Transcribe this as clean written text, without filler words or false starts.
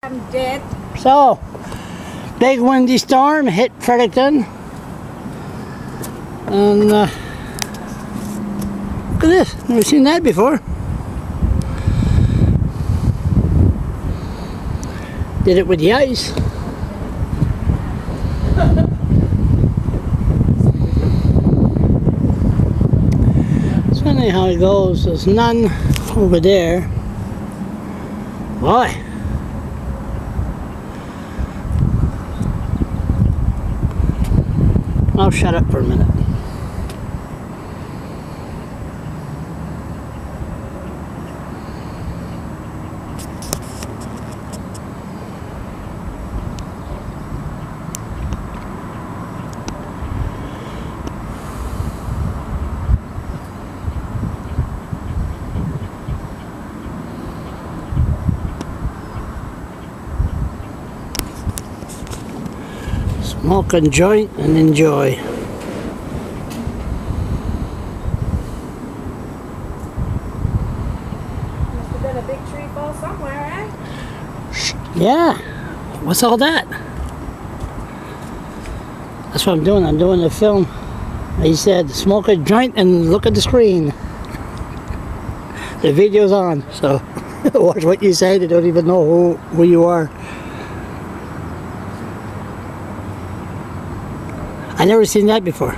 I'm dead. So, big windy storm hit Fredericton. And look at this, never seen that before. Did it with the ice. It's funny how it goes. There's none over there. Boy. I'll shut up for a minute. Smoke a joint and enjoy. Must have been a big tree fall somewhere, eh? Yeah. What's all that? That's what I'm doing. I'm doing the film. He said, smoke a joint and look at the screen. The video's on, so watch what you say. They don't even know who you are. I never seen that before.